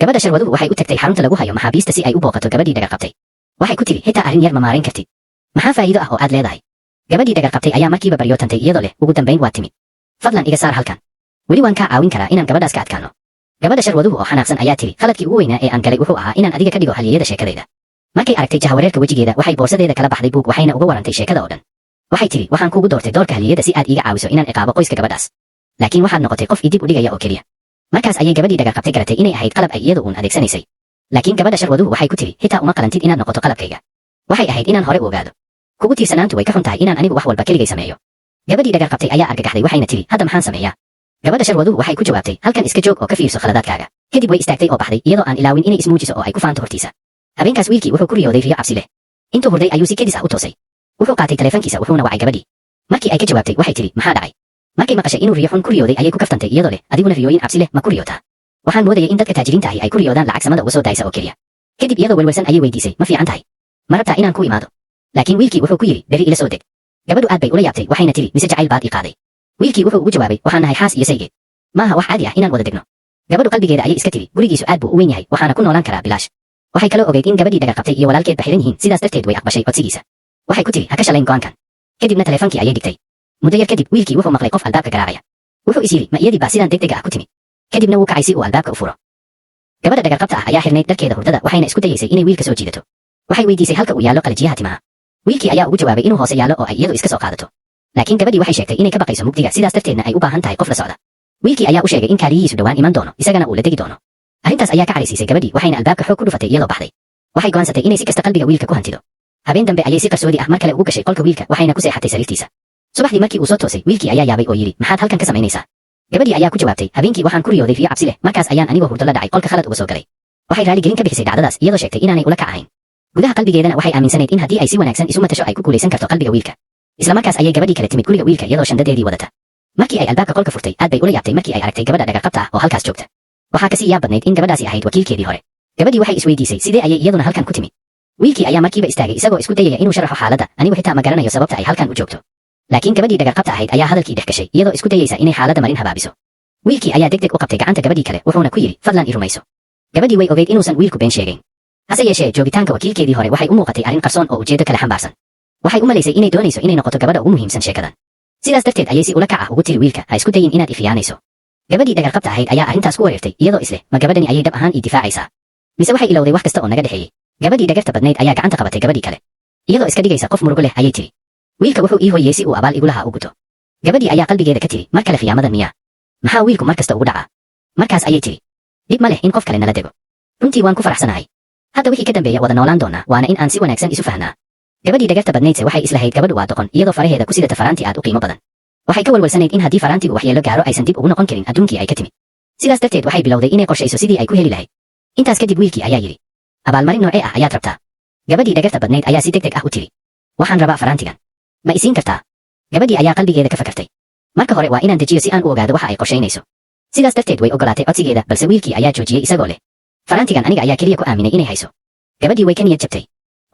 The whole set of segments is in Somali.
gabadha sharwaduhu waxay u tagtay xarunta lagu hayo maxaabiista si ay u booqato gabadhii dhagar qabtay. waxay ku tiri xitaa arrin yar ma maarayn kartid. maxaa faa'iido ah oo aad leedahay? gabadhii dhagar qabtay ayaa markiiba baryootantay iyadoo leh ugu dambayn waa timid. fadlan iga saar halkan. weli waan kaa caawin karaa inaan gabadhaas ka adkaano. gabadha sharwaduhu oo xanaaqsan ayaa tiri khaladkii ugu weynaa ee aan galay wuxuu ahaa inaan adiga ka dhigo halyeeyada sheekadayda. markay aragtay jahawareerka wejigeeda waxay boorsadeeda kala baxday buug waxayna uga warantay sheekada oo dhan. waxay tiri waxaan kuugu doortay doorka halyeeyada si aad iiga caawiso inaan ciqaabo qoyska gabadhaas. laakiin waxaad noqotay qof idib u dhigaya oo keliya. markaas ayay gabadhii dhagar qabtay garatay inay ahayd qalab ay iyadu uun adeegsanaysay. laakiin gabadha sharwaduhu waxay ku tiri xitaa uma qalantid inaad noqoto qalabkayga. waxay ahayd inaan hore u ogaado. kugu tiirsanaantu way ka xun tahay inaan anigu wax walba keligay sameeyo. gabadhii dhagar qabtay ayaa argagaxday waxayna tiri hadda maxaan sameeyaa? gabadha sharwaduhu waxay ku jawaabtay halkan iska joog oo ka fiirso khaladaadkaaga. kadib way istaagtay oo baxday iyadoo aan ilaawin inay ismuujiso oo ay ku faanto hortiisa. habeenkaas wiilkii wuxuu ku riyooday riyo cabsi leh. intuu hurday ayuu si kedis ah u toosay. wuxuu qaatay taleefankiisa wuxuuna wacay gabadhii. markii ay ka jawaabtay waxay tiri maxaa dhacay? markay maqashay inuu riyo xun ku riyooday ayay ku kaftantay iyadoo leh adiguna riyooyin cabsi leh ma ku riyootaa? waxaan moodayay in dadka taajiriinta ahi ay ku riyoodaan lacag samada uga soo daaysa oo keliya. kadib iyadoo welwelsan ayay weydiisay ma fiican tahay? ma rabtaa inaan ku imaado? laakiin wiilkii wuxuu ku yidhi berri ila soo deg. gabadhu aad bay ula yaabtay waxayna tiri mise jacayl baad ii qaaday. wiilkii wuxuu ugu jawaabay waxaan nahay xaas iyo saygeed. maaha wax caadi ah inaan wada degno. gabadhu qalbigeeda ayay iska tiri gurigiisu aad buu u weyn yahay waxaana ku noolaan karaa bilaash. waxay kaloo ogeyd in gabadhii dhagar qabtay iyo walaalkeed baxiran yihiin sidaas darteed way aqbashay codsigiisa. waxay ku tiri ha ka shalayn go'aankan. kadibna taleefankii ayay dhigtay. muddo yar kadib wiilkii wuxuu maqlay qof albaabka garaacaya. wuxuu is yidhi ma iyadii baa sidaan degdega ah ku timid. kadibna wuu kacay si uu albaabka u furo. gabadha dhagar qabta ah ayaa xirnayd dharkeeda hurdada waxayna isku dayaysay inay wiilka soo jiidato. waxay weydiisay halka uu yaallo qalajiyaha timaha. wiilkii ayaa ugu jawaabay inuu hoose yaallo oo ay iyadu iska soo qaadato. laakiin gabadhii waxay sheegtay inay ka baqayso mugdiga sidaas darteedna ay u baahan tahay qof la socda. wiilkii ayaa u sheegay in kaaliyihiisu dhowaan iman doono isagana uu la degi doono. arrintaas ayaa ka caraysiisay gabadhii waxayna albaabka xoog ku dhufatay iyadoo baxday. waxay go'aansatay inay si kasta qalbiga wiilka ku hantido. habeen dambe ayay si qarsoodi ah mar kale ugu gashay qolka wiilka waxayna ku seexatay sariirtiisa. subaxdii markii uu soo toosay wiilkii ayaa yaabay oo yidhi maxaad halkan ka samaynaysaa? gabadhii ayaa ku jawaabtay habeenkii waxaan ku riyooday riyo cabsi leh markaas ayaan anigoo hurdo la dhacay qolka khalad uga soo galay. waxay raaligelin ka bixisay dhacdadaas iyadoo sheegtay inaanay ula kac ahayn. gudaha qalbigeedana waxay aaminsanayd in haddii ay si wanaagsan isu matasho ay ku guulaysan karto qalbiga wiilka. isla markaas ayay gabadhii kale timid guriga wiilka iyadoo shandadeedii wadata. markii ay albaabka qolka furtay aad bay ula yaabtay markii ay aragtay gabadha dhagar qabta ah oo halkaas joogta. waxaa kasii yaab badnayd in gabadhaasi ahayd wakiilkeedii hore. gabadhii waxay isweydiisay sidee ayay iyaduna halkan ku timid. wiilkii ayaa markiiba istaagay isagoo isku dayaya inuu sharaxo xaaladda anigu xitaa ma garanayo sababta ay halkan u joogto. laakiin gabadhii dhagar qabta ahayd ayaa hadalkii dhex gashay iyadoo isku dayaysa inay xaaladda marin habaabiso. wiilkii ayaa degdeg u qabtay gacanta gabadhii kale wuxuuna ku yidhi fadlan i rumayso. gabadhii way ogeyd inuusan wiilku been sheegayn. hase yeeshee joogitaanka wakiilkeedii hore waxay u muuqatay arrin qarsoon oo ujeedo kale xambaarsan. waxay u malaysay inay doonayso inay noqoto gabadha ugu muhiimsan sheekadan. sidaas darteed ayay si ula kac ah ugu tiri wiilka ha isku dayin inaad ifiyaanayso. gabadhii dhagar qabta ahayd ayaa arrintaas ku wareertay iyadoo isleh ma gabadhani ayay dhab ahaan ii difaacaysaa mise waxay ilowday wax kasta oo naga dhexeeyey. gabadhii dhagarta badnayd ayaa gacanta qabatay gabadhii kale iyadoo iska dhigaysa qof murugo leh ayay tiri wiilka wuxuu ii hooyey si uu abaal igu lahaa u guto. gabadhii ayaa qalbigeeda ka tiri mar kale khiyaamadan miyaa? maxaa wiilku mar kasta ugu dhacaa? markaas ayay tiri dhib ma leh in qof kale nala dego. runtii waan ku faraxsanahay. hadda wixii ka dambeeya wada noolaan doonaa waana in aan si wanaagsan isu fahnaa. gabadhii dhagarta badnaydse waxay islahayd gabadhu waa doqon iyadoo faraheeda ku sidata faraantii aad u qiimo badan. waxay ka walwalsanayd in haddii faraantigu waxyeello gaaro aysan dib ugu noqon karin adduunkii ay ka timid. sidaas darteed waxay bilowday inay qorshayso sidii ay ku heli lahayd. intaas kadib wiilkii ayaa yidhi abaalmarin noocee ah ayaad rabtaa? gabadhii dhagarta badnayd ayaa si degdeg ah u tiri waxaan rabaa faraantigan. ma isiin kartaa? gabadhii ayaa qalbigeeda ka fakartay. marka hore waa inaan dejiyo si aan u ogaado waxa ay qorshaynayso. sidaas darteed way ogolaatay codsigeeda balse wiilkii ayaa joojiyey isagoo leh faraantigan aniga ayaa keliya ku aaminay inay hayso. gabadhii way ka niyad jabtay.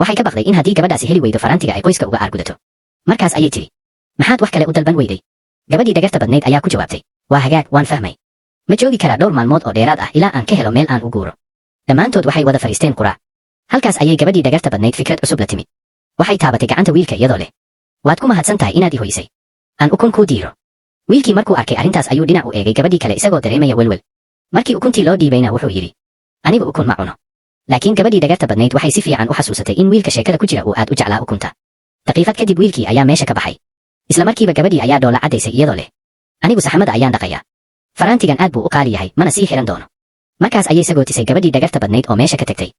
waxay ka baqday in haddii gabadhaasi heli weydo faraantiga ay qoyska uga aargudato. markaas ayay tiri maxaad wax kale u dalban weyday? gabadhii dhagarta badnayd ayaa ku jawaabtay waa hagaag waan fahmay. ma joogi karaa dhowr maalmood oo dheeraad ah ilaa aan ka helo meel aan u guuro. dhammaantood waxay wada fadhiisteen quraac. halkaas ayay gabadhii dhagarta badnayd fikrad cusub la timid. waxay taabatay gacanta wiilka iyadoo leh waad ku mahadsan tahay inaad i hoysay. aan ukun kuu diiro. wiilkii markuu arkay arrintaas ayuu dhinac u eegay gabadhii kale isagoo dareemaya welwel. markii ukuntii loo dhiibayna wuxuu yidhi anigu ukun ma cuno. laakiin gabadhii dhagarta badnayd waxay si fiican u xasuusatay in wiilka sheekada ku jira uu aad u jeclaa ukunta. daqiiqad kadib wiilkii ayaa meesha ka baxay. isla markiiba gabadhii ayaa dhoolla caddaysay iyadoo leh anigu saxamada ayaan dhaqayaa. faraantigan aad buu u qaali yahay mana sii xiran doono. markaas ayay sagootisay gabadhii dhagarta badnayd oo meesha ka tagtay.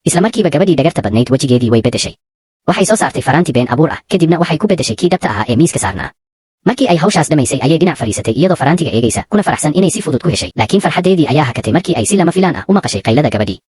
isla markiiba gabadhii dhagarta badnayd wejigeedii way beddeshay. waxay soo saartay faraanti been abuur ah kadibna waxay ku beddeshay kii dhabta ahaa ee miiska saarnaa. markii ay hawshaas dhamaysay ayay dhinac fadhiisatay iyadoo faraantiga eegaysa kuna faraxsan inay si fudud ku heshay laakiin farxaddeedii ayaa hakatay markii ay si lama filaan ah u maqashay qaylada gabadhii.